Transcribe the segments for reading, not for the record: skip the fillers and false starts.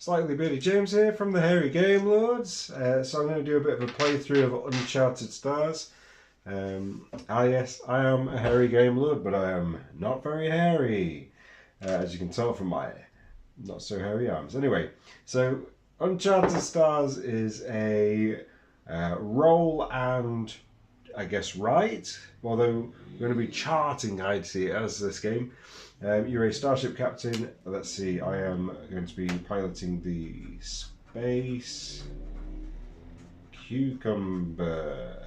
Slightly Beardy James here from the Hairy Game Lords. So I'm going to do a bit of a playthrough of Uncharted Stars. Yes, I am a hairy game lord, but I am not very hairy, as you can tell from my not so hairy arms. Anyway, so Uncharted Stars is a roll and I guess write, although we're going to be charting, I'd see it as this game. You're a starship captain. Let's see, I am going to be piloting the Space Cucumber.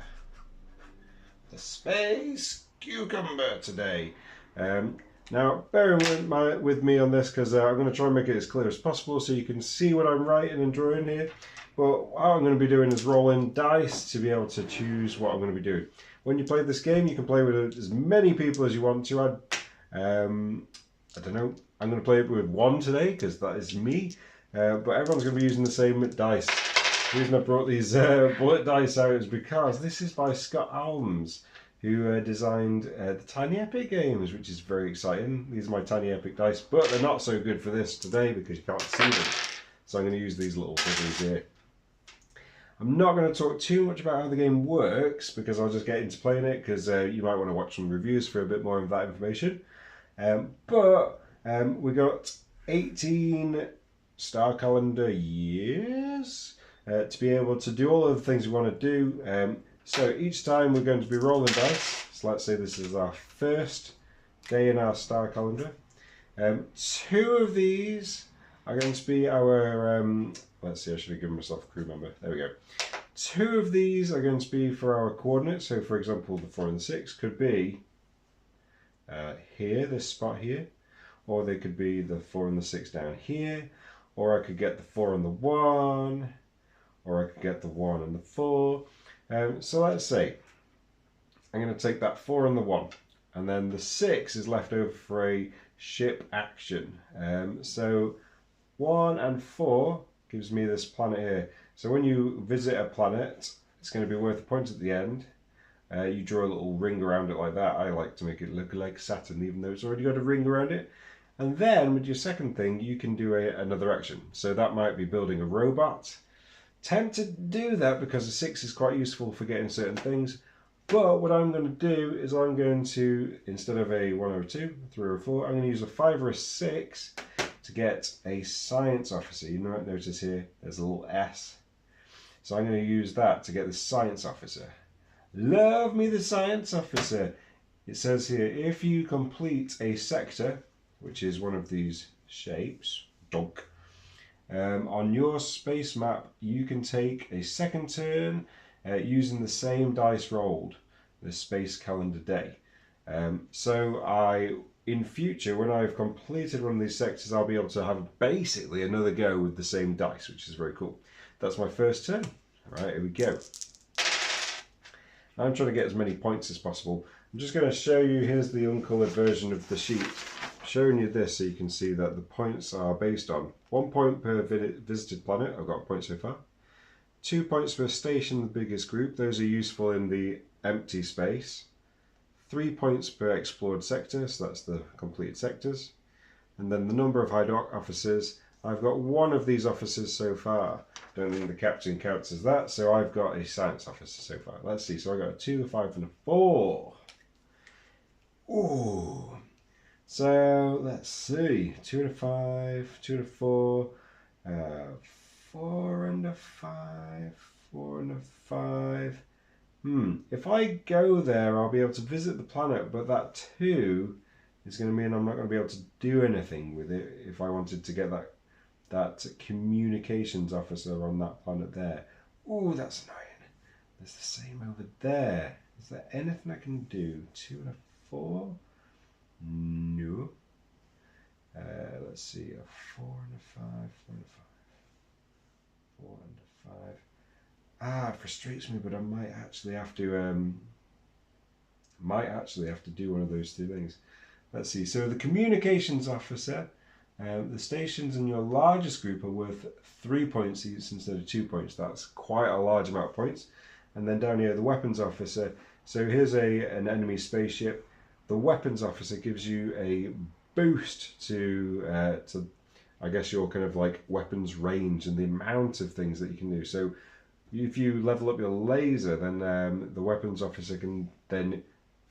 The Space Cucumber today. Now, bear with me on this because I'm going to try and make it as clear as possible so you can see what I'm writing and drawing here. But what I'm going to be doing is rolling dice to be able to choose what I'm going to be doing. When you play this game, you can play with as many people as you want to. I don't know, I'm going to play it with one today because that is me. But everyone's going to be using the same dice. The reason I brought these bullet dice out is because this is by Scott Almes, who designed the Tiny Epic games, which is very exciting. These are my Tiny Epic dice, but they're not so good for this today because you can't see them. So I'm going to use these little figures here. I'm not going to talk too much about how the game works because I'll just get into playing it because you might want to watch some reviews for a bit more of that information. We got 18 star calendar years to be able to do all of the things we want to do. So each time we're going to be rolling dice. So let's say this is our first day in our star calendar. 2 of these are going to be our, let's see, I should have given myself a crew member. There we go. 2 of these are going to be for our coordinates. So for example, the 4 and the 6 could be here, this spot here. Or they could be the 4 and the 6 down here. Or I could get the 4 and the 1. Or I could get the 1 and the 4. So let's say I'm going to take that 4 and the 1, and then the 6 is left over for a ship action. So 1 and 4 gives me this planet here. So when you visit a planet, it's going to be worth a point at the end. You draw a little ring around it like that. I like to make it look like Saturn, even though it's already got a ring around it. And then with your second thing, you can do another action. So that might be building a robot. Tempted to do that because the 6 is quite useful for getting certain things, but what I'm going to do is I'm going to, instead of a 1 or a 2, 3 or a 4, I'm going to use a 5 or a 6 to get a science officer. You might notice here there's a little S, so I'm going to use that to get the science officer. Love me the science officer. It says here, if you complete a sector, which is one of these shapes, dunk, on your space map, you can take a second turn using the same dice rolled, the space calendar day. So in future, when I've completed one of these sectors, I'll be able to have basically another go with the same dice, which is very cool. That's my first turn. All right, here we go. I'm trying to get as many points as possible. I'm just going to show you, here's the uncolored version of the sheet. Showing you this so you can see that the points are based on 1 point per visited planet. I've got a point so far. 2 points per station, the biggest group. Those are useful in the empty space. 3 points per explored sector, so that's the completed sectors. And then the number of hydoc officers. I've got 1 of these officers so far. Don't think the captain counts as that, so I've got a science officer so far. Let's see, so I got a 2, a 5 and a 4. Ooh. So let's see, 2 and a 5, 2 and a 4, 4 and a 5, 4 and a 5. If I go there, I'll be able to visit the planet, but that 2 is going to mean I'm not going to be able to do anything with it if I wanted to get that communications officer on that planet there. Ooh, that's annoying. There's the same over there. Is there anything I can do? 2 and a 4? No. Let's see, a 4 and a 5, 4 and a 5, 4 and a 5. Ah, it frustrates me, but I might actually have to do one of those 2 things. Let's see. So the communications officer, the stations in your largest group are worth 3 points each instead of 2 points. That's quite a large amount of points. And then down here, the weapons officer. So here's an enemy spaceship. The weapons officer gives you a boost to I guess, your kind of like weapons range and the amount of things that you can do. So if you level up your laser, then the weapons officer can then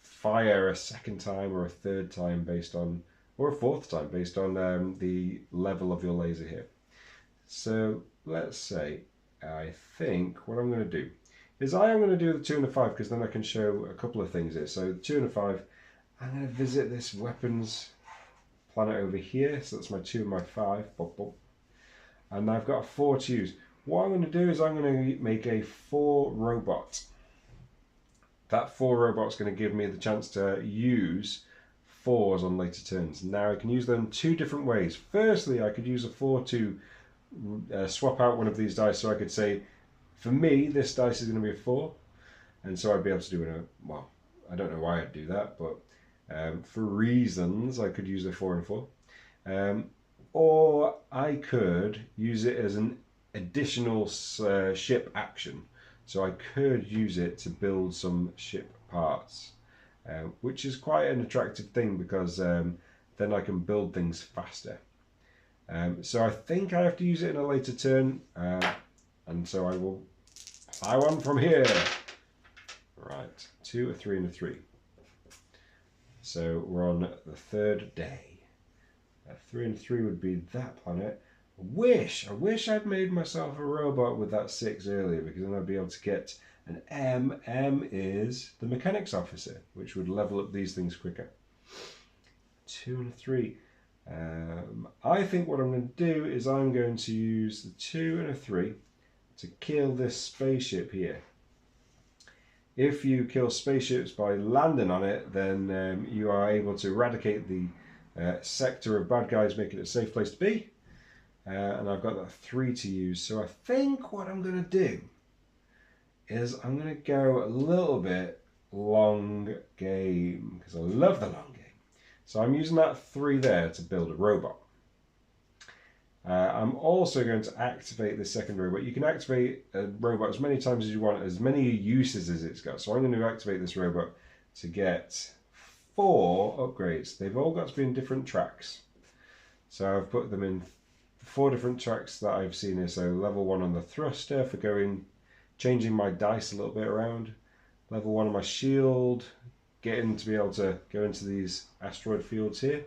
fire a second time or a third time based on, or a fourth time based on the level of your laser here. So let's say, I think what I'm going to do is I am going to do the 2 and a 5, because then I can show a couple of things here. So the 2 and a 5, I'm going to visit this weapons planet over here. So that's my 2 and my 5. Bop, bop. And I've got a 4 to use. What I'm going to do is I'm going to make a 4 robot. That 4 robot's going to give me the chance to use 4s on later turns. Now I can use them 2 different ways. Firstly, I could use a 4 to swap out one of these dice, so I could say, for me, this dice is going to be a 4, and so I'd be able to do it. Well, I don't know why I'd do that, but for reasons, I could use a 4 and 4. Or I could use it as an additional ship action. So I could use it to build some ship parts, which is quite an attractive thing, because then I can build things faster. So I think I have to use it in a later turn, and so I will fly one from here. Right, 2, a 3, and a 3. So we're on the 3rd day. A 3 and 3 would be that planet. I wish I'd made myself a robot with that 6 earlier, because then I'd be able to get an M. M is the mechanics officer, which would level up these things quicker. 2 and a 3. I think what I'm going to do is I'm going to use the 2 and a 3 to kill this spaceship here. If you kill spaceships by landing on it, then you are able to eradicate the sector of bad guys, making it a safe place to be. And I've got that 3 to use. So I think what I'm going to do is I'm going to go a little bit long game, because I love the long game. So I'm using that 3 there to build a robot. I'm also going to activate this second robot. You can activate a robot as many times as you want, as many uses as it's got. So I'm going to activate this robot to get 4 upgrades. They've all got to be in different tracks. So I've put them in 4 different tracks that I've seen here. So level 1 on the thruster for changing my dice a little bit around. Level 1 on my shield, getting to be able to go into these asteroid fields here.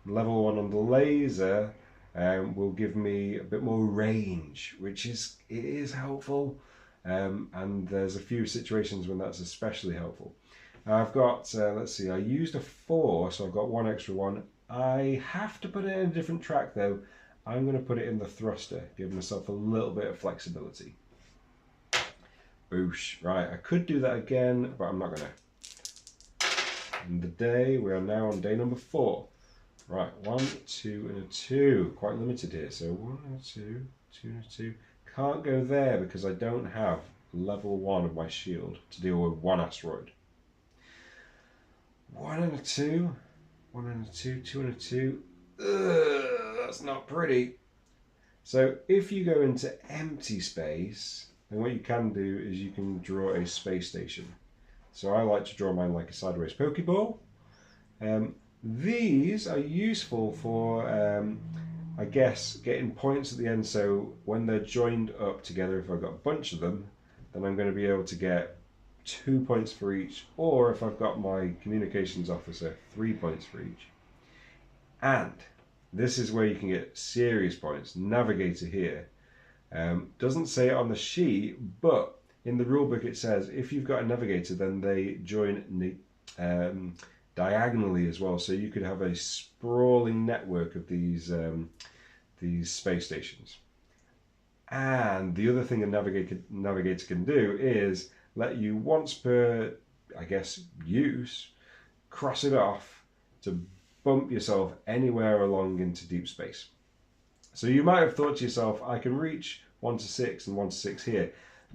Level 1 on the laser will give me a bit more range, which is helpful. And there's a few situations when that's especially helpful. I've got, let's see, I used a 4, so I've got 1 extra one. I have to put it in a different track though. I'm going to put it in the thruster, give myself a little bit of flexibility. Boosh. Right, I could do that again, but I'm not going to. And we are now on day number 4. Right, 1, 2, and a 2. Quite limited here. So 1 and a 2, 2 and a 2. Can't go there because I don't have level 1 of my shield to deal with 1 asteroid. 1 and a 2, 1 and a 2, 2 and a 2. Ugh, that's not pretty. So if you go into empty space, then what you can do is you can draw a space station. So I like to draw mine like a sideways Pokeball. These are useful for, I guess, getting points at the end. So when they're joined up together, if I've got a bunch of them, then I'm going to be able to get 2 points for each. Or if I've got my communications officer, 3 points for each. And this is where you can get serious points. Navigator here. Doesn't say it on the sheet, but in the rulebook it says if you've got a navigator, then they join diagonally as well. So you could have a sprawling network of these space stations. And the other thing a navigator can do is let you once per, I guess, use, cross it off to bump yourself anywhere along into deep space. So you might have thought to yourself, I can reach 1 to 6 and 1 to 6 here.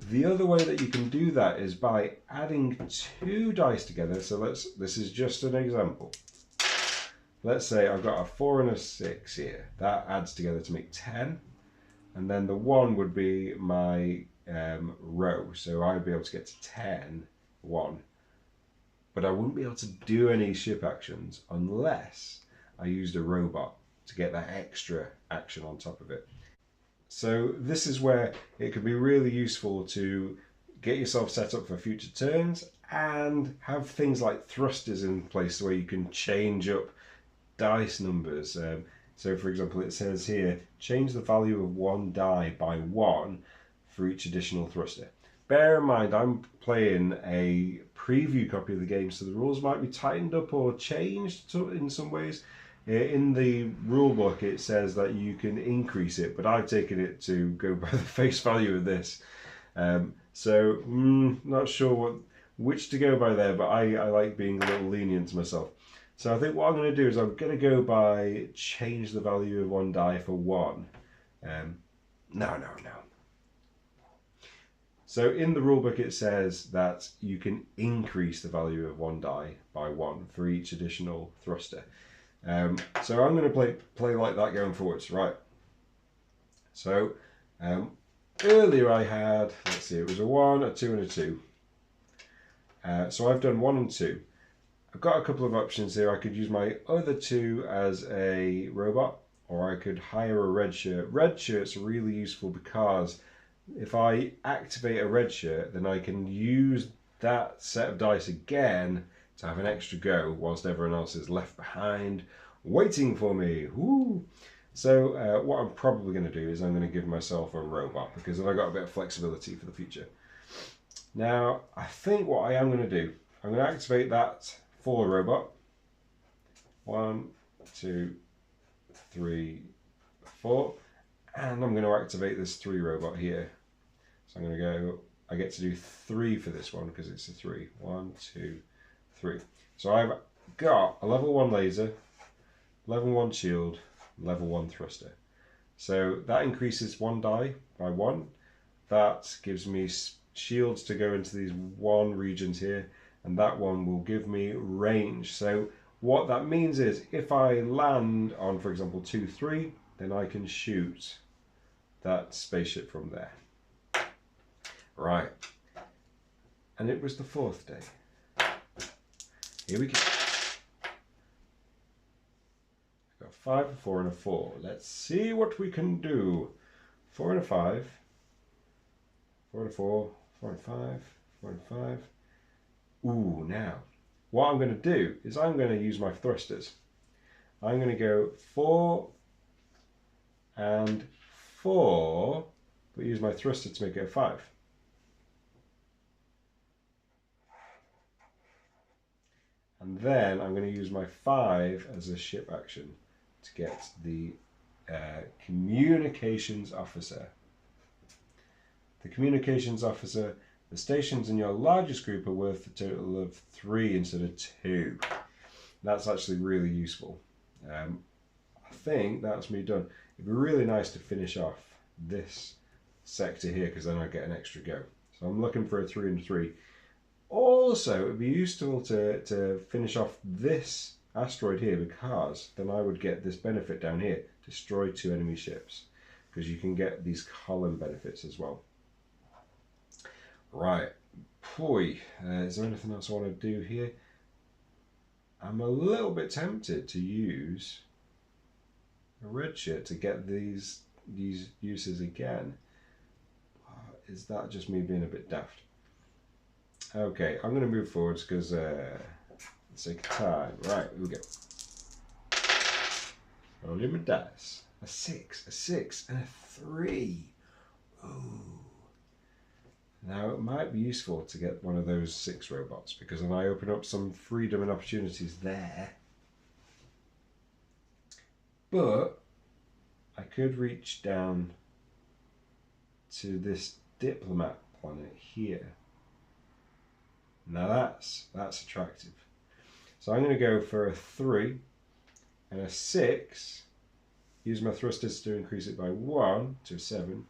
The other way that you can do that is by adding 2 dice together. So this is just an example. Let's say I've got a 4 and a 6 here. That adds together to make 10. And then the 1 would be my row. So I'd be able to get to 10, 1. But I wouldn't be able to do any ship actions unless I used a robot. to get that extra action on top of it. So this is where it could be really useful to get yourself set up for future turns and have things like thrusters in place where you can change up dice numbers. So for example, it says here, change the value of one die by 1 for each additional thruster. Bear in mind, I'm playing a preview copy of the game, so the rules might be tightened up or changed in some ways. In the rule book, it says that you can increase it, but I've taken it to go by the face value of this. Not sure which to go by there, but I like being a little lenient to myself. So I think what I'm going to do is I'm going to go by change the value of one die for 1. No. So in the rulebook it says that you can increase the value of one die by 1 for each additional thruster. So I'm going to play like that going forwards. Right. So earlier I had, let's see, it was a 1, a 2 and a 2. So I've done 1 and 2. I've got a couple of options here. I could use my other 2 as a robot, or I could hire a red shirt. Red shirt's really useful because if I activate a red shirt, then I can use that set of dice again to have an extra go whilst everyone else is left behind waiting for me. Woo! So what I'm probably going to do is I'm going to give myself a robot because then I've got a bit of flexibility for the future. Now, I think what I am going to do, I'm going to activate that for robot. 1, 2, 3, 4. And I'm going to activate this 3 robot here. So I'm going to go, I get to do 3 for this one because it's a 3. 1, 2, 3. So I've got a level 1 laser, level 1 shield, level 1 thruster. So that increases one die by 1. That gives me shields to go into these 1 regions here, and that one will give me range. So what that means is if I land on, for example, 2, 3, then I can shoot that spaceship from there. Right. And it was the 4th day. Here we go. I've got 5, a 4 and a 4. Let's see what we can do. 4 and a 5. 4 and a 4. 4 and 5. 4 and 5. Ooh, now what I'm going to do is I'm going to use my thrusters. I'm going to go 4 and 4, but use my thruster to make it a 5. And then I'm going to use my 5 as a ship action to get the communications officer. The communications officer, the stations in your largest group are worth a total of 3 instead of 2. That's actually really useful. I think that's me done. It'd be really nice to finish off this sector here because then I get an extra go. So I'm looking for a 3 and 3. Also, it would be useful to finish off this asteroid here because then I would get this benefit down here. Destroy 2 enemy ships. Because you can get these column benefits as well. Right. Boy, is there anything else I want to do here? I'm a little bit tempted to use a red shirt to get these uses again. Is that just me being a bit daft? Okay, I'm going to move forwards because let's take time. Right, here we go. Rolling my dice. A 6, a 6, and a 3. Ooh. Now it might be useful to get one of those 6 robots because then I open up some freedom and opportunities there. But I could reach down to this diplomat planet here. Now that's attractive. So I'm going to go for a 3 and a 6. Use my thrusters to increase it by 1 to a 7.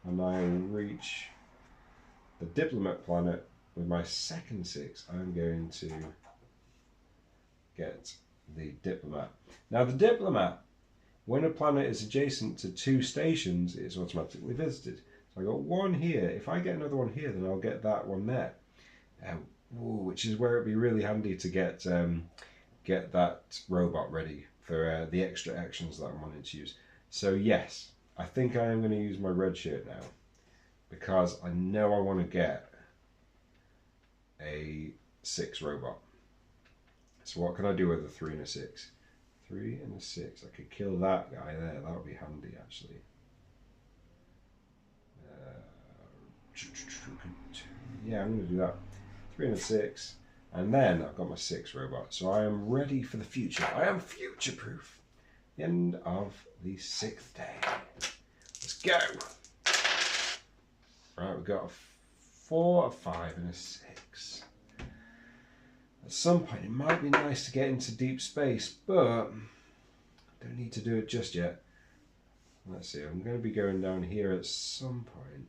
And I reach the diplomat planet with my second 6. I'm going to get the diplomat. Now the diplomat, when a planet is adjacent to 2 stations, it's automatically visited. So I got 1 here. If I get another one here, then I'll get that one there. Which is where it'd be really handy to get that robot ready for the extra actions that I'm wanting to use. So yes, I think I am going to use my red shirt now because I know I want to get a 6 robot. So what can I do with a 3 and a 6? 3 and a 6. I could kill that guy there. That would be handy actually. Yeah, I'm going to do that. 3 and a 6. And then I've got my 6 robot. So I am ready for the future. I am future proof. The end of the 6th day. Let's go. Right, we've got a 4, a 5 and a 6. At some point it might be nice to get into deep space, but I don't need to do it just yet. Let's see, I'm going to be going down here at some point.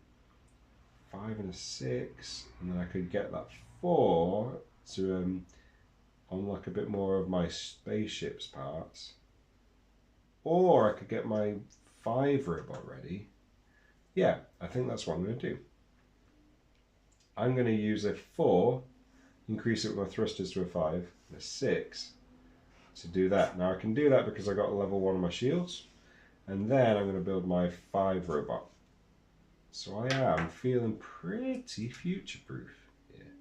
5 and a 6, and then I could get that 4 to unlock a bit more of my spaceship's parts. Or I could get my 5 robot ready. Yeah, I think that's what I'm going to do. I'm going to use a 4, increase it with my thrusters to a 5, and a 6 to do that. Now I can do that because I got a level 1 on my shields, and then I'm going to build my 5 robot. So I am feeling pretty future-proof here.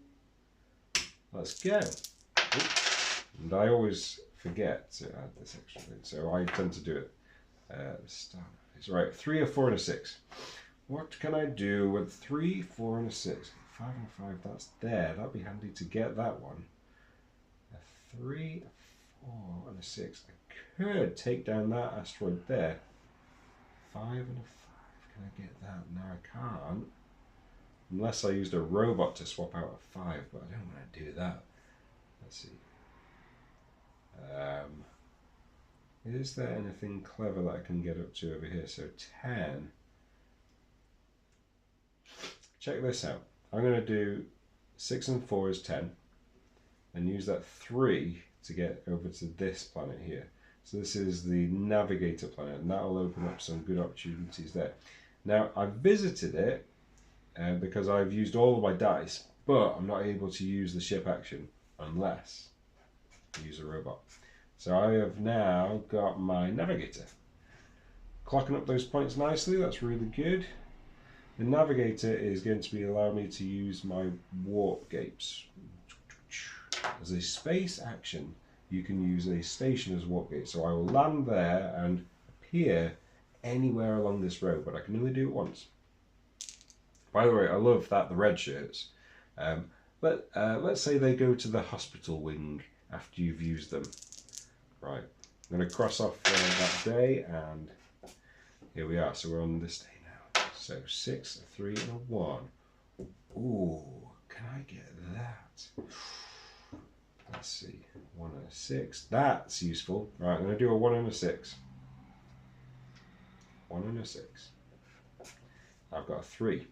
Let's go. Oops. And I always forget to add this extra thing, so I tend to do it. It's right, 3, a 4 and a 6. What can I do with 3, 4 and a 6? 5 and a 5, that's there. That'd be handy to get that one. A 3, a 4 and a 6. I could take down that asteroid there. 5 and a 5. Can I get that? No, I can't. Unless I used a robot to swap out a 5, but I don't want to do that. Let's see. Is there anything clever that I can get up to over here? So 10. Check this out. I'm going to do 6 and 4 is 10. And use that 3 to get over to this planet here. So this is the navigator planet, and that will open up some good opportunities there. Now, I've visited it because I've used all of my dice, but I'm not able to use the ship action unless I use a robot. So I have now got my navigator. Clocking up those points nicely, that's really good. The navigator is going to be allowing me to use my warp gates. As a space action, you can use a station as a warp gate. So I will land there and appear anywhere along this road, but I can only do it once. By the way, I love that the red shirts. Let's say they go to the hospital wing after you've used them. Right, I'm going to cross off that day, and here we are. So we're on this day now. So 6, a 3, and a 1. Ooh, can I get that? Let's see, 1 and a 6. That's useful. Right, I'm going to do a 1 and a 6. 1 and a 6. I've got a 3.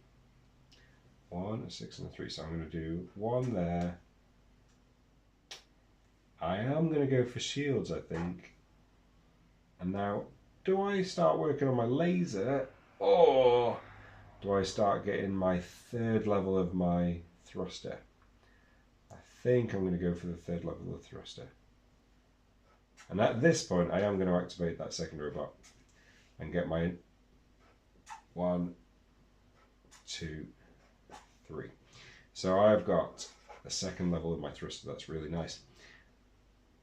1, a 6 and a 3. So I'm going to do 1 there. I am going to go for shields, I think. And now, do I start working on my laser, or do I start getting my 3rd level of my thruster? I think I'm going to go for the 3rd level of thruster. And at this point, I am going to activate that 2nd robot and get my 1, 2, 3. So I've got a 2nd level of my thruster. That's really nice.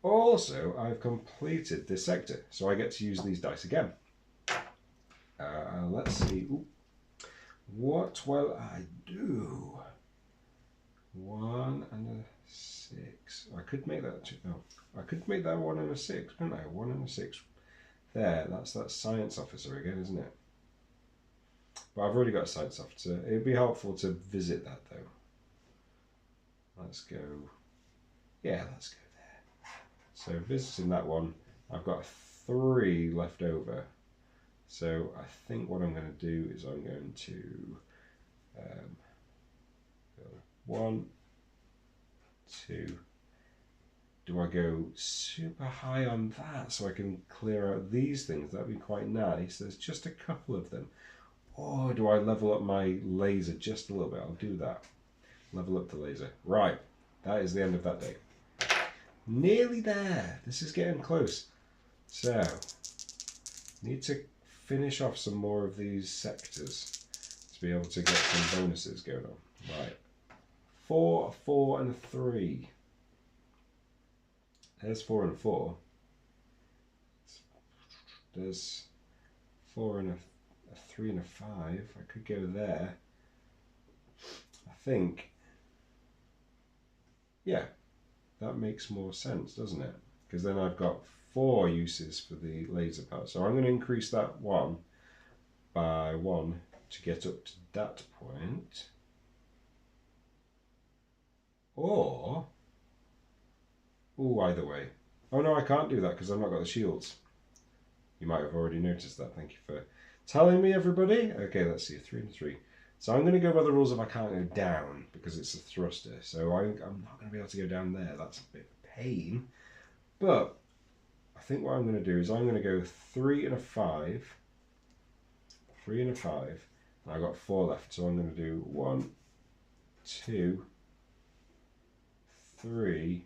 Also, I've completed this sector, so I get to use these dice again. Let's see. Ooh. What will I do? 1 and a 6. I could make that 2. No, I could make that 1 and a 6, couldn't I? 1 and a 6. There, that's that science officer again, isn't it? But I've already got a science officer. It'd be helpful to visit that though. Let's go. Yeah, let's go there. So visiting that one, I've got 3 left over. So I think what I'm going to do is I'm going to go 1, 2. Do I go super high on that so I can clear out these things? That'd be quite nice. There's just a couple of them. Or do I level up my laser just a little bit? I'll do that. Level up the laser. Right, that is the end of that day. Nearly there. This is getting close. So, need to finish off some more of these sectors to be able to get some bonuses going on. Right. 4, 4 and 3. There's 4 and 4. There's 4 and a 3 and a 5. I could go there. I think, yeah, that makes more sense, doesn't it? Because then I've got 4 uses for the laser part. So I'm going to increase that one by 1 to get up to that point. Or, oh, either way. Oh no, I can't do that because I've not got the shields. You might have already noticed that. Thank you for telling me, everybody. Okay, let's see, 3 and 3. So I'm going to go by the rules of I can't go down because it's a thruster. So I'm not going to be able to go down there. That's a bit of a pain. But I think what I'm going to do is I'm going to go 3 and a 5. 3 and a 5. And I've got 4 left. So I'm going to do 1, 2, 3.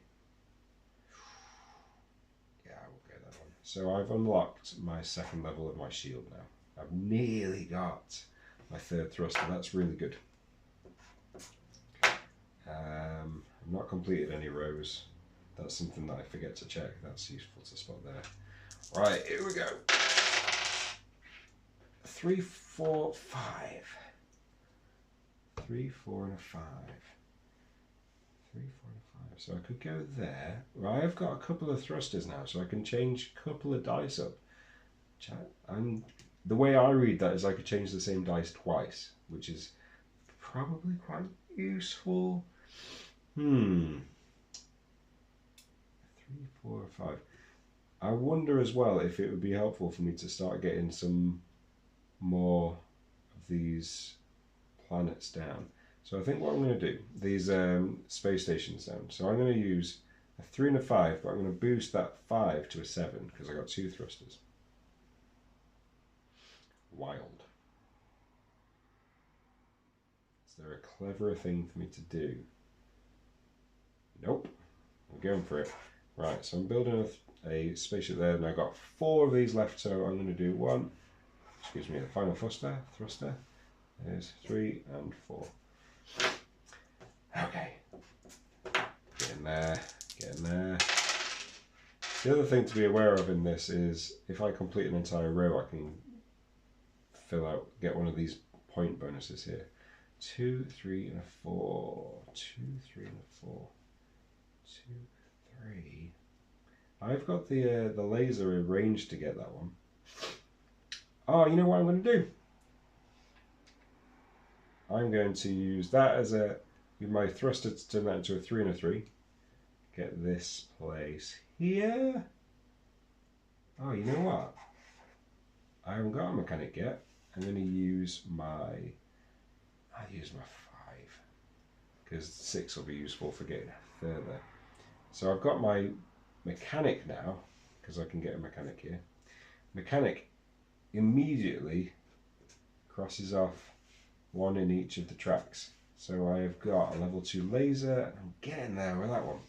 Yeah, I will go that one. So I've unlocked my second level of my shield now. I've nearly got my 3rd thruster. That's really good. I've not completed any rows. That's something that I forget to check. That's useful to spot there. Right, here we go. 3, 4, 5. 3, 4 and a 5. 3, 4 and a 5. So I could go there. Right, I've got a couple of thrusters now, so I can change a couple of dice up. The way I read that is I could change the same dice twice, which is probably quite useful. 3, 4, 5. I wonder as well if it would be helpful for me to start getting some more of these planets down. So I think what I'm going to do, these space stations down. So I'm going to use a 3 and a 5, but I'm going to boost that 5 to a 7 because I got 2 thrusters. Wild. Is there a cleverer thing for me to do? Nope. I'm going for it. Right, so I'm building a spaceship there, and I've got 4 of these left, so I'm going to do 1. Excuse me, the final thruster. There's 3 and 4. Okay. Get in there, get in there. The other thing to be aware of in this is if I complete an entire row, I can get one of these point bonuses here. 2, 3 and a 4. 2, 3 and a 4. 2, 3. I've got the laser arranged to get that one. Oh, you know what I'm going to do? I'm going to use that as my thruster to turn that into a 3 and a 3. Get this place here. Oh, you know what? I haven't got a mechanic yet. I'm going to use I'll use my 5 because 6 will be useful for getting further. So I've got my mechanic now because I can get a mechanic here. Mechanic immediately crosses off 1 in each of the tracks. So I've got a level 2 laser and I'm getting there with that one.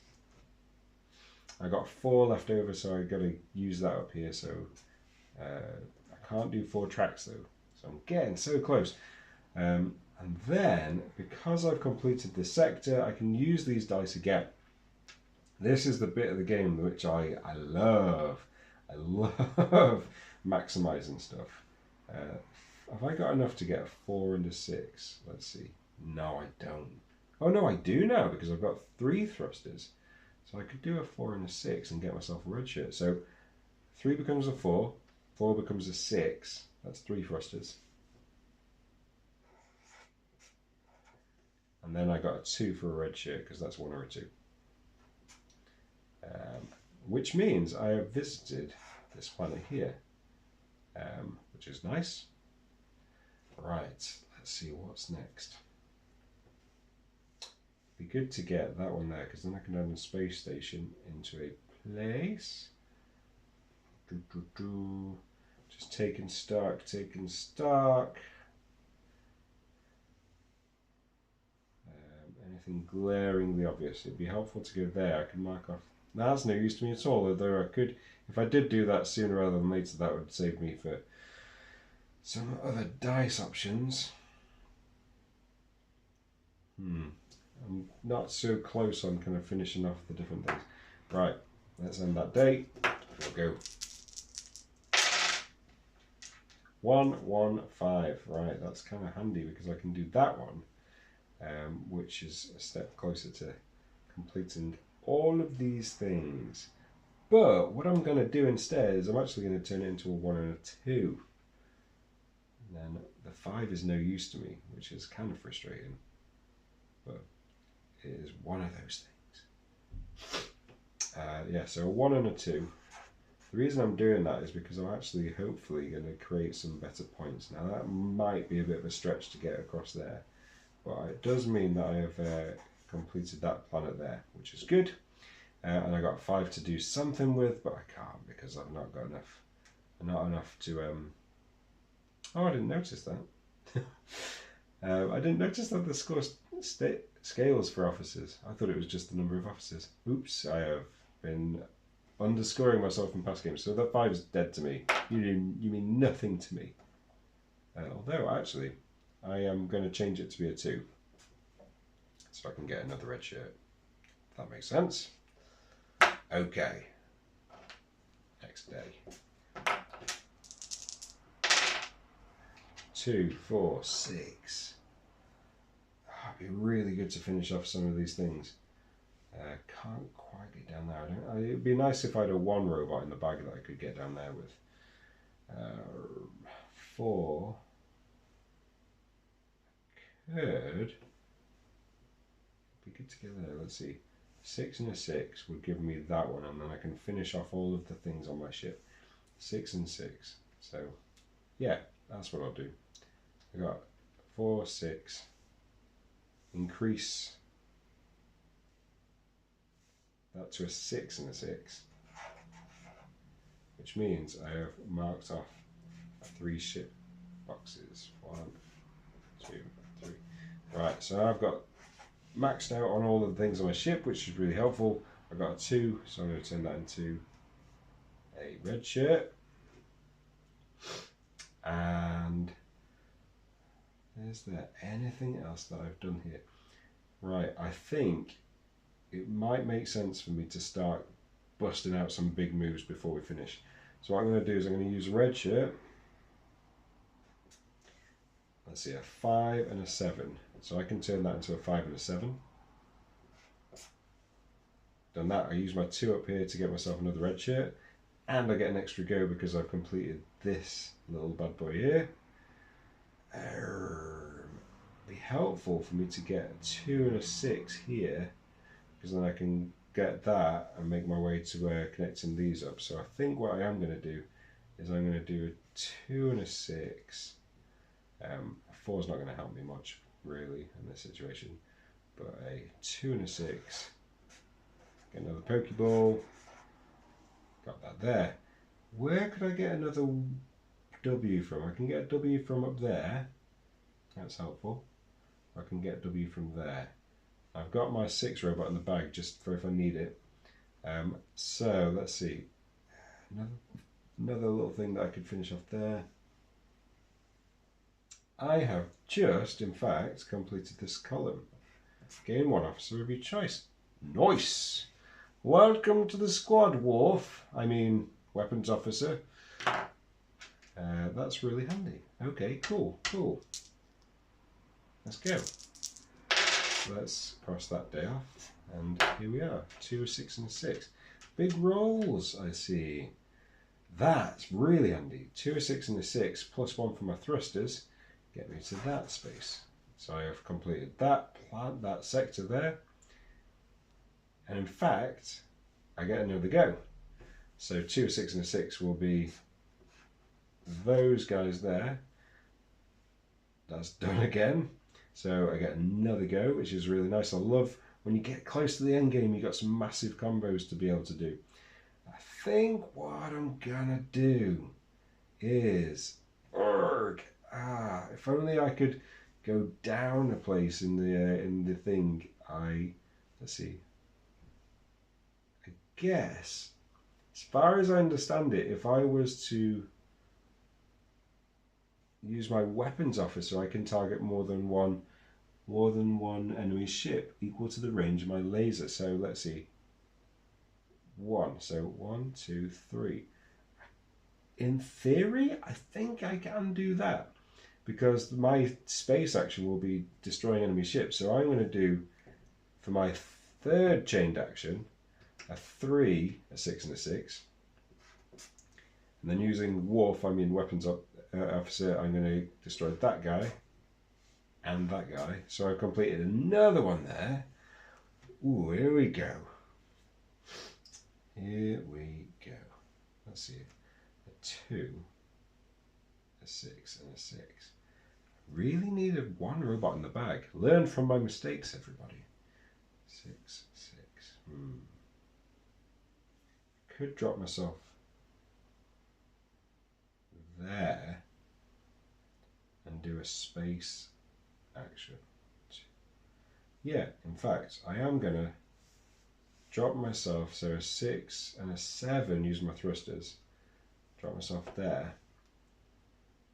I got 4 left over, so I've got to use that up here. So I can't do 4 tracks though. So I'm getting so close. And then, because I've completed this sector, I can use these dice again. This is the bit of the game which I love. I love maximizing stuff. Have I got enough to get a 4 and a 6? Let's see. No, I don't. Oh no, I do now because I've got 3 thrusters. So I could do a 4 and a 6 and get myself a red shirt. So 3 becomes a 4, 4 becomes a 6. That's 3 thrusters. And then I got a 2 for a red shirt because that's 1 or a 2. Which means I have visited this planet here, which is nice. Right, let's see what's next. Be good to get that one there because then I can add a space station into a place. Just taking stock. Anything glaringly obvious. It'd be helpful to go there. I can mark off That's no use to me at all, although I could, if I did do that sooner rather than later, that would save me for some other dice options. I'm not so close on kind of finishing off the different things. Right, let's end that day. We'll go 115. Right, that's kind of handy because I can do that one, which is a step closer to completing all of these things. But what I'm going to do instead is I'm actually going to turn it into a 1 and a 2. And then the 5 is no use to me, which is kind of frustrating. But it is one of those things. Yeah, so a 1 and a 2. The reason I'm doing that is because I'm actually hopefully going to create some better points. Now that might be a bit of a stretch to get across there, but it does mean that I have completed that planet there, which is good. And I got 5 to do something with, but I can't because I've not got enough. Not enough to. Oh, I didn't notice that. I didn't notice that the score scales for officers. I thought it was just the number of officers. Oops, I have been underscoring myself in past games. So that 5 is dead to me. You mean nothing to me. Although actually, I am going to change it to be a 2, so I can get another red shirt. If that makes sense. Okay. Next day. 2, 4, 6. It'd be really good to finish off some of these things. Can't quite get down there. It'd be nice if I had a 1 robot in the bag that I could get down there with. 4. Could be good to get there. Let's see. 6 and a 6 would give me that one, and then I can finish off all of the things on my ship. 6 and 6. So, yeah, that's what I'll do. I got 4, 6. Increase that to a 6 and a 6, which means I have marked off 3 ship boxes. 1, 2, 3. Right, so I've got maxed out on all of the things on my ship, which is really helpful. I've got a 2, so I'm going to turn that into a red shirt. And is there anything else that I've done here? Right, I think it might make sense for me to start busting out some big moves before we finish. So what I'm going to do is I'm going to use a red shirt. Let's see, a 5 and a 7. So I can turn that into a 5 and a 7. Done that, I use my 2 up here to get myself another red shirt. And I get an extra go because I've completed this little bad boy here. Be helpful for me to get a 2 and a 6 here, because then I can get that and make my way to connecting these up. So I think what I am going to do is I'm going to do a 2 and a 6. A 4 is not going to help me much really in this situation, but a 2 and a 6. Get another Pokeball. Got that there. Where could I get another W from? I can get a W from up there. That's helpful. I can get a W from there. I've got my 6 robot in the bag just for if I need it. So let's see. Another little thing that I could finish off there. I have just, in fact, completed this column. Gain 1 officer of your choice. Nice! Welcome to the squad, Worf. I mean, weapons officer. That's really handy. Okay, cool. Let's go. Let's cross that day off. And here we are. 2, 6 and 6. Big rolls, I see. That's really handy. 2, 6 and a 6 plus 1 for my thrusters. Get me to that space. So I have completed that plant, that sector there. And in fact, I get another go. So 2, 6 and a 6 will be those guys there. That's done again. So I get another go, which is really nice. I love when you get close to the end game, you got some massive combos to be able to do. I think what I'm gonna do is, if only I could go down a place in the thing. Let's see. I guess, as far as I understand it, if I was to use my weapons officer, I can target more than one enemy ship equal to the range of my laser. So let's see. 1. So 1, 2, 3. In theory, I think I can do that because my space action will be destroying enemy ships. So I'm going to do, for my third chained action, a 3, a 6, and a 6. And then using Wolf, I mean weapons officer, I'm going to destroy that guy and that guy. So I've completed another one there. Ooh, here we go. Here we go. Let's see. A 2, a 6, and a 6. Really needed one robot in the bag. Learn from my mistakes, everybody. 6, 6. Could drop myself there and do a space action. Yeah, in fact, I am going to drop myself, so a 6 and a 7 using my thrusters. Drop myself there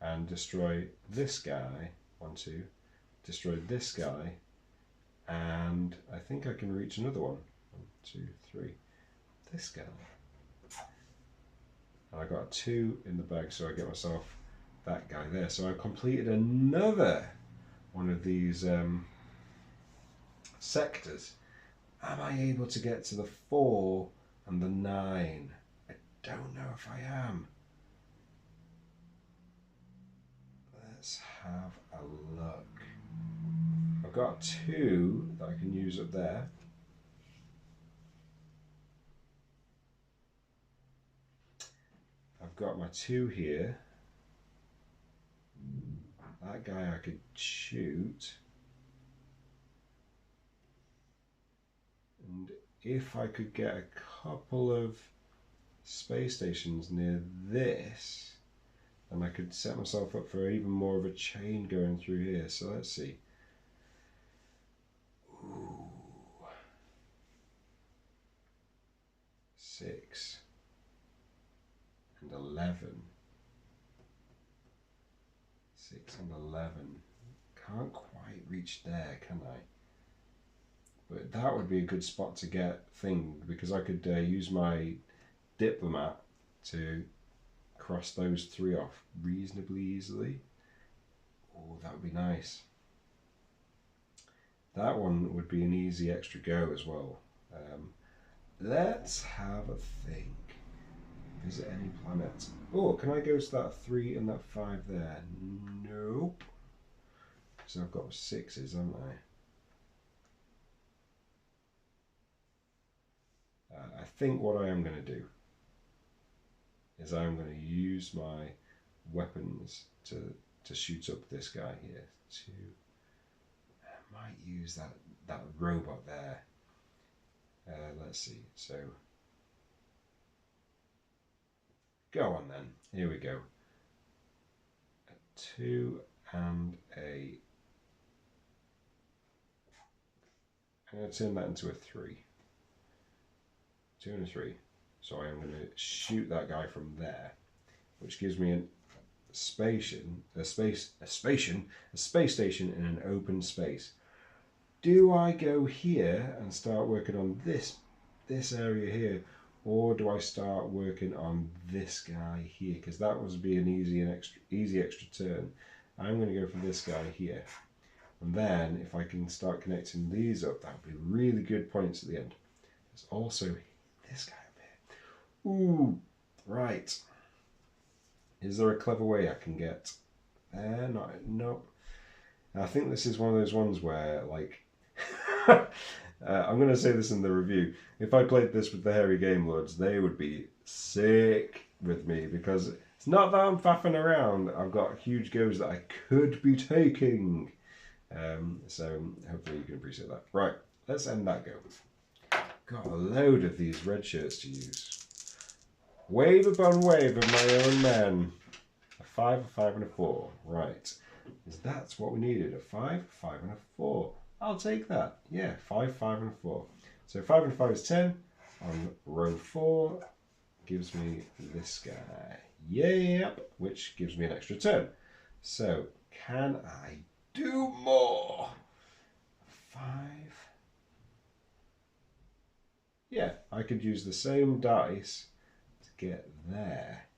and destroy this guy. 1, 2. Destroy this guy, and I think I can reach another one. 1, 2, 3. This guy. And I got a 2 in the bag, so I get myself that guy there. So I completed another one of these sectors. Am I able to get to the 4 and the 9? I don't know if I am. Let's have a look. I've got 2 that I can use up there. I've got my 2 here. That guy I could shoot. And if I could get a couple of space stations near this, then I could set myself up for even more of a chain going through here. So let's see. Ooh. 6 and 11. 6 and 11. Can't quite reach there, can I? But that would be a good spot to get thing, because I could use my diplomat to cross those 3 off reasonably easily. Oh, that would be nice. That one would be an easy extra go as well. Let's have a think. Visit any planet. Oh, can I go to that 3 and that 5 there? Nope. So I've got 6s, haven't I? I think what I am going to do is I'm going to use my weapons to shoot up this guy here. I might use that robot there. Let's see. So go on then. Here we go. A 2 and a. I'm going to turn that into a 3. 2 and a 3. So I am going to shoot that guy from there, which gives me a space station in an open space. Do I go here and start working on this area here, or do I start working on this guy here? Because that would be an easy extra turn. I'm going to go for this guy here, and then if I can start connecting these up, that would be really good points at the end. There's also this guy up here. Ooh, right. Is there a clever way I can get there? No. I think this is one of those ones where, like, I'm going to say this in the review. If I played this with the Hairy Game Lords, they would be sick with me, because it's not that I'm faffing around. I've got huge goes that I could be taking. So hopefully you can appreciate that. Right, let's end that go. Got a load of these red shirts to use. Wave upon wave of my own men. A 5, a 5, and a 4. Right. That's what we needed. A 5, a 5, and a 4. I'll take that. Yeah, 5, 5, and a 4. So 5 and 5 is 10. on row 4 gives me this guy. Yep, which gives me an extra turn. So can I do more? 5. Yeah, I could use the same dice to get there.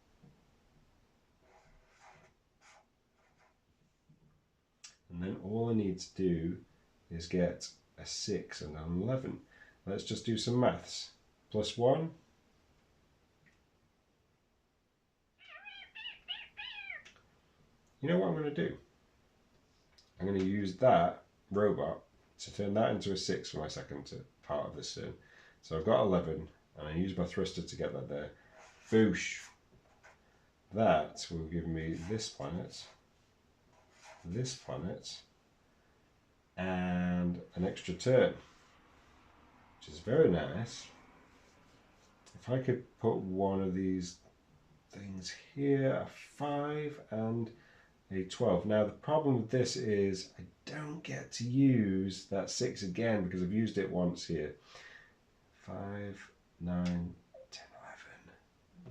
And then all I need to do is get a 6 and an 11. Let's just do some maths. +1. You know what I'm going to do? I'm going to use that robot to turn that into a 6 for my second part of this turn. So I've got 11, and I use my thruster to get that there. Boosh! That will give me this planet, and an extra turn, which is very nice. If I could put one of these things here, a 5 and a 12. Now the problem with this is I don't get to use that 6 again because I've used it once here. 5, 9, 10, 11.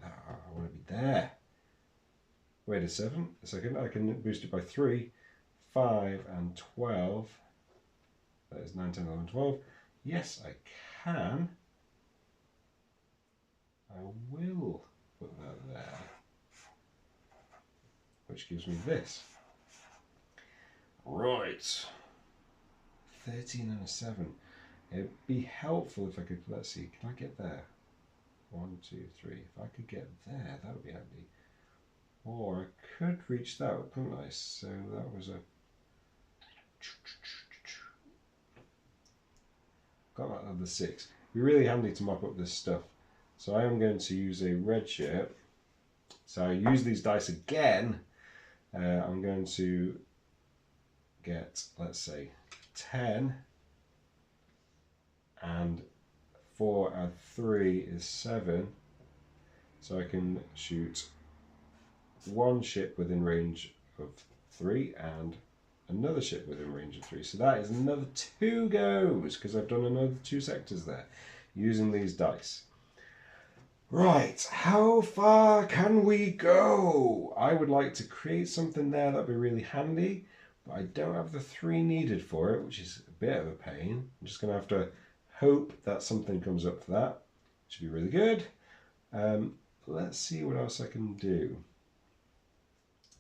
Oh, I want to be there. Wait a second. I can boost it by 3, 5 and 12. That is 9, 10, 11, 12. Yes, I can. I will put that there. Which gives me this. Right. 13 and a 7. It'd be helpful if I could, let's see, can I get there? 1, 2, 3. If I could get there, that would be handy. Or I could reach that, couldn't I? So that was a... Got that other 6. It'd be really handy to mop up this stuff. So I am going to use a red shirt. So I use these dice again. I'm going to get, let's say, 10. And 4 and 3 is 7. So I can shoot one ship within range of 3 and another ship within range of 3. So that is another 2 goes because I've done another 2 sectors there using these dice. Right, how far can we go? I would like to create something there that'd be really handy, but I don't have the 3 needed for it, which is a bit of a pain. I'm just going to have to hope that something comes up for that. Should be really good. Let's see what else I can do.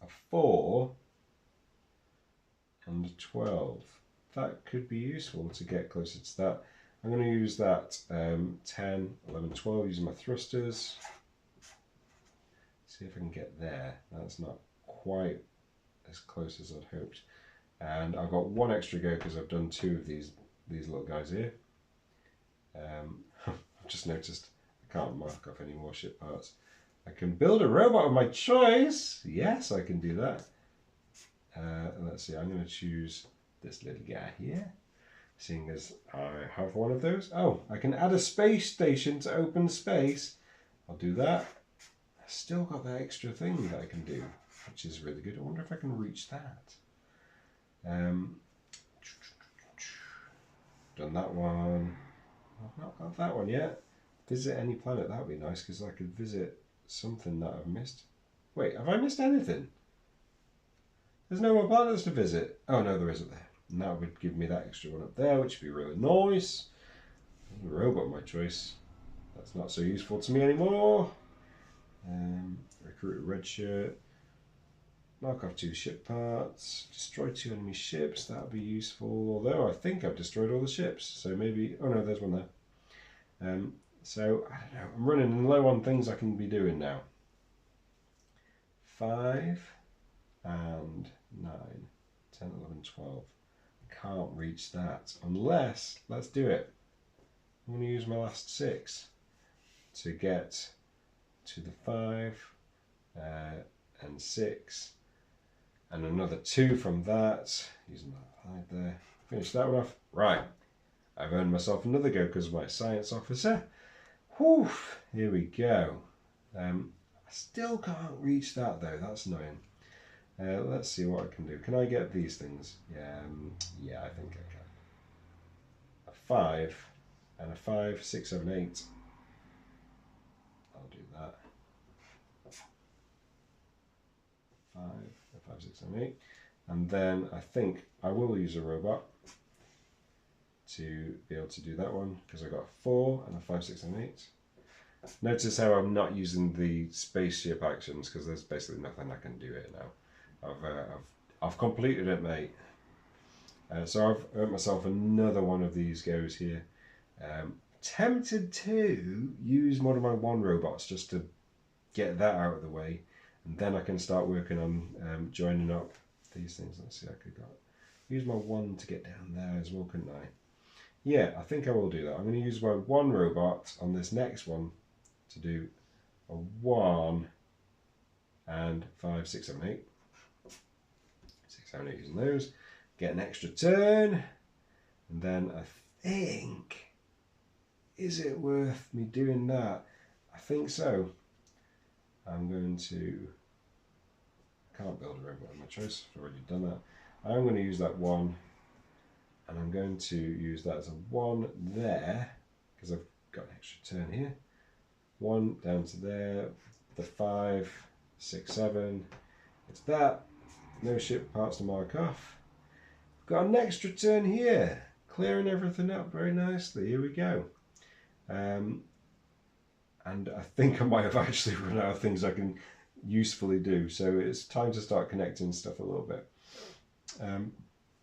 A 4 and a 12. That could be useful to get closer to that. I'm going to use that 10, 11, 12 using my thrusters. See if I can get there. That's not quite as close as I'd hoped. And I've got 1 extra go because I've done 2 of these little guys here. I've just noticed I can't mark off any more ship parts. I can build a robot of my choice. Yes, I can do that. Let's see, I'm going to choose this little guy here. Seeing as I have one of those. Oh, I can add a space station to open space. I'll do that. I've still got that extra thing that I can do, which is really good. I wonder if I can reach that. Done that one. I've not got that one yet. Visit any planet, that would be nice because I could visit something that I've missed. Wait, have I missed anything? There's no more planets to visit. Oh no, there isn't there. And that would give me that extra one up there, which would be really nice. The robot of my choice. That's not so useful to me anymore. Recruit a red shirt. Knock off 2 ship parts. Destroy 2 enemy ships. That would be useful. Although I think I've destroyed all the ships. So maybe... Oh no, there's one there. So, I don't know. I'm running low on things I can be doing now. 5 and 9. 10, 11, 12. Can't reach that unless, let's do it. I'm going to use my last 6 to get to the 5 and 6 and another 2 from that. Using my 5 there. Finish that one off. Right. I've earned myself another go because of my science officer. Whew. Here we go. I still can't reach that though. That's annoying. Let's see what I can do. Can I get these things? Yeah, I think I can. A 5 and a 5, 6, 7, 8. that. 5, 6, 7, 8. And then I think I will use a robot to be able to do that one because I got a 4 and a 5, 6, 7, 8. Notice how I'm not using the spaceship actions because there's basically nothing I can do it now. I've completed it, mate. So I've earned myself another one of these goes here. Tempted to use one of my one robots just to get that out of the way, and then I can start working on joining up these things. Let's see, I could use my one to get down there as well, couldn't I? Yeah, I think I will do that. I'm going to use my one robot on this next one to do a 1 and 5, 6, 7, 8. 6, 7, 8 using those. Get an extra turn, and then I think, is it worth me doing that? I think so. I'm going to, I can't build a robot of my choice, I've already done that. I'm going to use that 1, and I'm going to use that as a 1 there, because I've got an extra turn here. 1 down to there, the 5, 6, 7, it's that, no ship parts to mark off. Got an extra turn here, clearing everything up very nicely, here we go. And I think I might have actually run out of things I can usefully do, so it's time to start connecting stuff a little bit.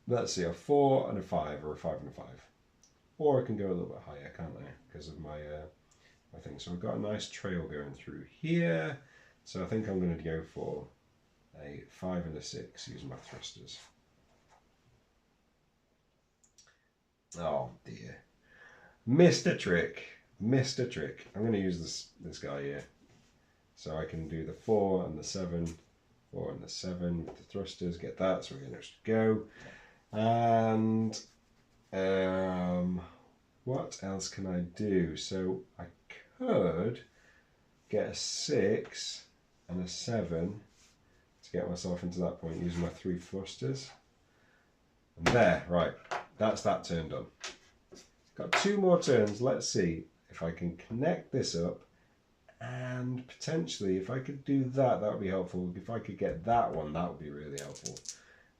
Let's see, a 4 and a 5, or a 5 and a 5. Or I can go a little bit higher, can't I, because of my thing. So I've got a nice trail going through here, so I think I'm going to go for a 5 and a 6 using my thrusters. Oh dear. Missed a trick. Missed a trick. I'm going to use this guy here. So I can do the 4 and the 7. 4 and the 7 with the thrusters. Get that, so we're going to just go. And what else can I do? So I could get a 6 and a 7 to get myself into that point using my 3 thrusters. And there, right, that's that turn done. Got 2 more turns. Let's see if I can connect this up, and potentially if I could do that, that would be helpful. If I could get that one, that would be really helpful.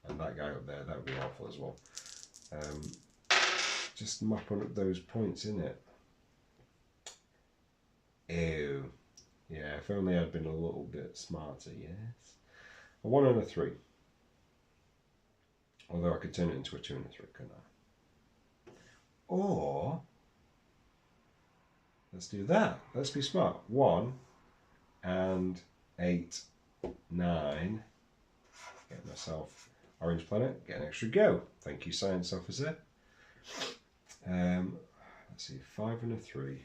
And that guy up there, that would be helpful as well. Just mapping up those points in it. Ew. Yeah, if only I'd been a little bit smarter, yes. A 1 and a 3. Although I could turn it into a 2 and a 3, couldn't I? Or, let's do that. Let's be smart. 1 and 8, 9. Get myself orange planet, get an extra go. Thank you, science officer. Let's see, 5 and a 3,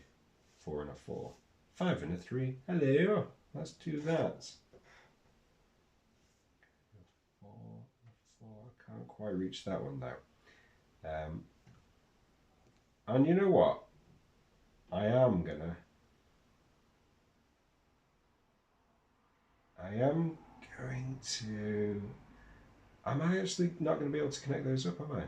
4 and a 4. 5 and a 3, hello. Let's do that. 4, 4, can't quite reach that one though. And you know what? I am going to, am I actually not going to be able to connect those up, am I?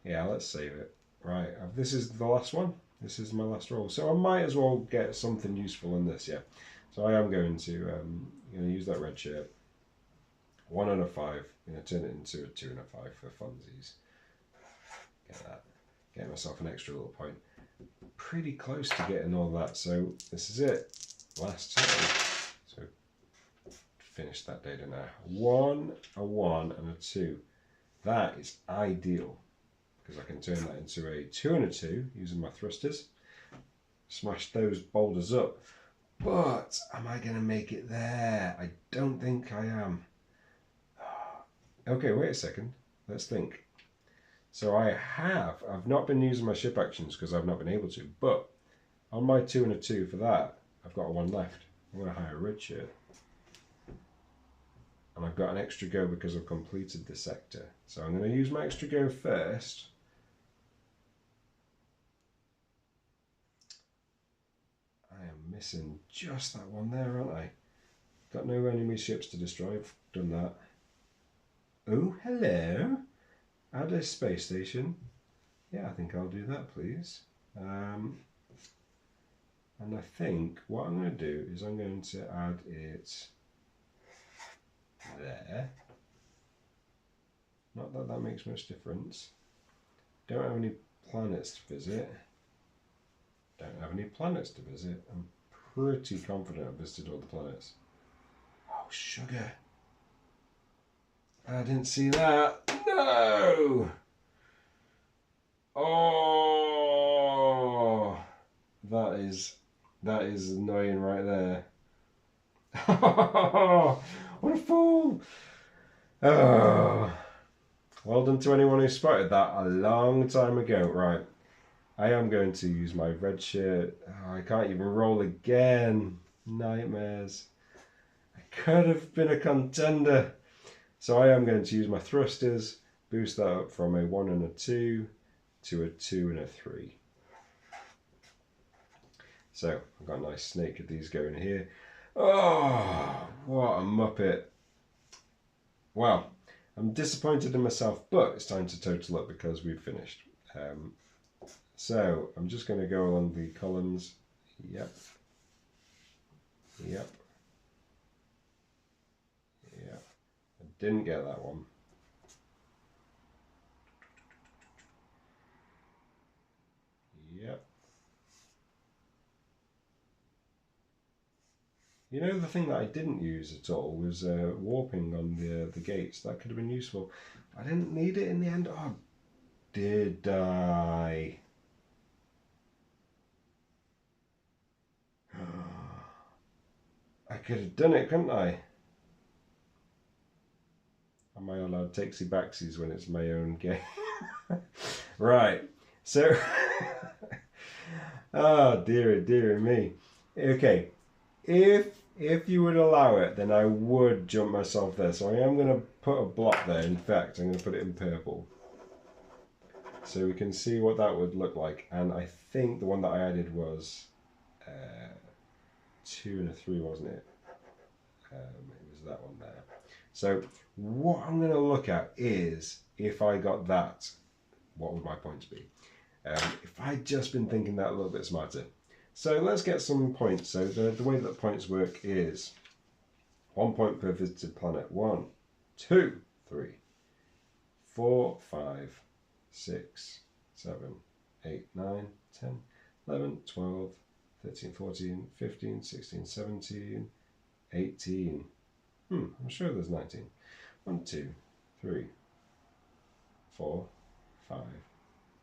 Yeah, let's save it. Right, this is the last one. This is my last roll. So I might as well get something useful in this, yeah. So I am going to use that red shirt. 1 and a 5. I'm going to turn it into a 2 and a 5 for funsies. Get that. Get myself an extra little point. Pretty close to getting all that. So this is it. Last turn. So finish that data now. 1, a 1 and a 2. That is ideal, because I can turn that into a 2 and a 2 using my thrusters. Smash those boulders up. But am I going to make it there? I don't think I am. Okay, wait a second. Let's think. So I've not been using my ship actions because I've not been able to, but on my 2 and a 2 for that, I've got a 1 left. I'm going to hire a red shirt. And I've got an extra go because I've completed the sector. So I'm going to use my extra go first. I am missing just that one there, aren't I? Got no enemy ships to destroy. I've done that. Oh, hello. Add a space station. Yeah, I think I'll do that, please. And I think what I'm going to do is I'm going to add it there. Not that that makes much difference. Don't have any planets to visit. Don't have any planets to visit. I'm pretty confident I've visited all the planets. Oh, sugar. I didn't see that. No! Oh, that is annoying right there. What a fool! Oh, well done to anyone who spotted that a long time ago. Right, I am going to use my red shirt. Oh, I can't even roll again. Nightmares. I could have been a contender. So I am going to use my thrusters, boost that up from a 1 and a 2 to a 2 and a 3. So I've got a nice snake of these going here. Oh, what a muppet. Well, I'm disappointed in myself, but it's time to total up because we've finished. So I'm just going to go along the columns. Yep. Yep. Yep. I didn't get that one. Yep. You know, the thing that I didn't use at all was warping on the gates. That could have been useful. I didn't need it in the end. Oh, did I? I could have done it, couldn't I? Am I allowed takesy backsies when it's my own game? Right. So, oh dear me. Okay. If you would allow it, then I would jump myself there. So I am going to put a block there. In fact, I'm going to put it in purple. So we can see what that would look like. And I think the one that I added was 2 and a 3, wasn't it? It was that one there. So what I'm going to look at is, if I got that, what would my points be? If I'd just been thinking that a little bit smarter. So let's get some points. So the way that points work is 1 point per visited planet. 1, 2, 3, 4, 5, 6, 7, 8, 9, 10, 11, 12, 13, 14, 15, 16, 17, 18. I'm sure there's 19. 1, 2, 3, 4, 5,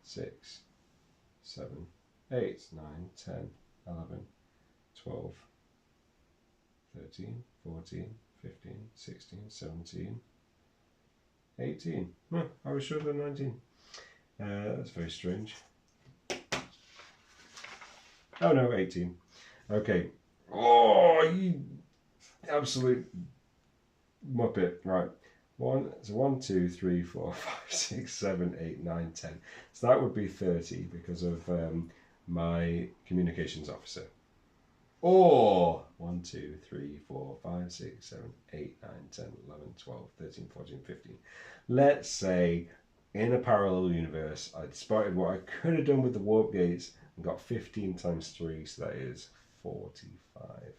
6, 7, 8, 9, 10, 11, 12, 13, 14, 15, 16, 17, 18. I was sure there were 19. That's very strange. Oh no, 18. Okay. Oh, you absolute muppet. Right. 1, 2, 3, 4, 5, 6, 7, 8, 9, 10. So that would be 30 because of my communications officer. Or 1, 2, 3, 4, 5, 6, 7, 8, 9, 10, 11, 12, 13, 14, 15. Let's say in a parallel universe, I'd spotted what I could have done with the warp gates and got 15 times 3, so that is 45.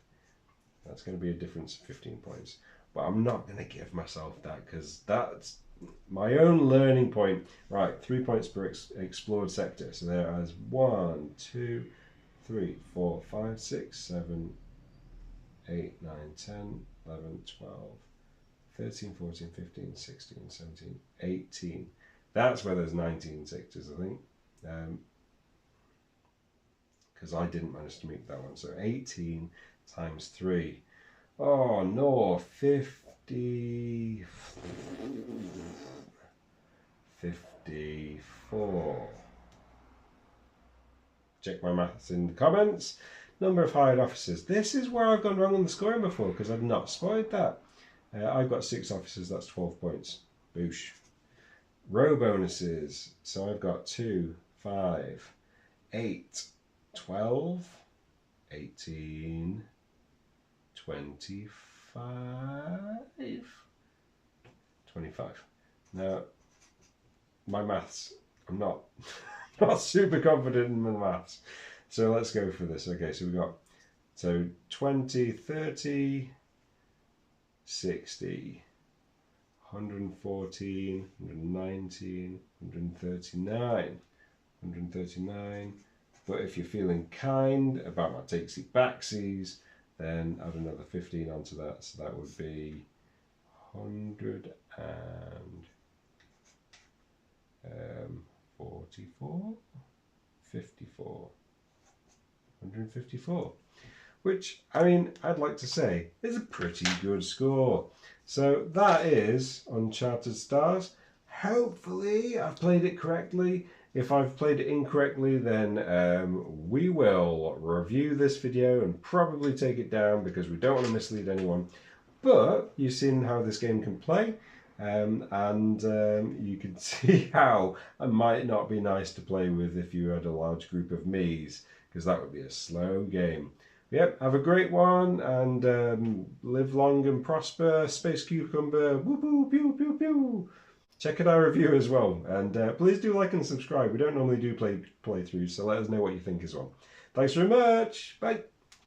That's going to be a difference of 15 points. But I'm not going to give myself that because that's my own learning point. Right, 3 points per explored sector. So there is 1, 2, 3, 4, 5, 6, 7, 8, 9, 10, 11, 12, 13, 14, 15, 16, 17, 18. That's where there's 19 sectors, I think. Because I didn't manage to meet that one. So 18 times 3. Oh no, 50. 54. Check my maths in the comments. Number of hired officers. This is where I've gone wrong on the scoring before because I've not spotted that. I've got 6 officers, that's 12 points. Boosh. Row bonuses. So I've got 2, 5, 8, 12, 18, 25. Now, my maths, I'm not super confident in my maths. So let's go for this. Okay, so we've got 20, 30, 60, 114, 119, 139, 139. But if you're feeling kind about my takesy backsies, then add another 15 onto that. So that would be 144, 54, 154. Which, I mean, I'd like to say is a pretty good score. So that is Uncharted Stars. Hopefully I've played it correctly. If I've played it incorrectly, then we will review this video and probably take it down because we don't want to mislead anyone. But you've seen how this game can play, and you can see how it might not be nice to play with if you had a large group of me's, because that would be a slow game. Yep, have a great one, and live long and prosper. Space Cucumber, whoop whoop, pew pew pew. Check out our review as well, and please do like and subscribe. We don't normally do playthroughs, so let us know what you think as well. Thanks very much. Bye.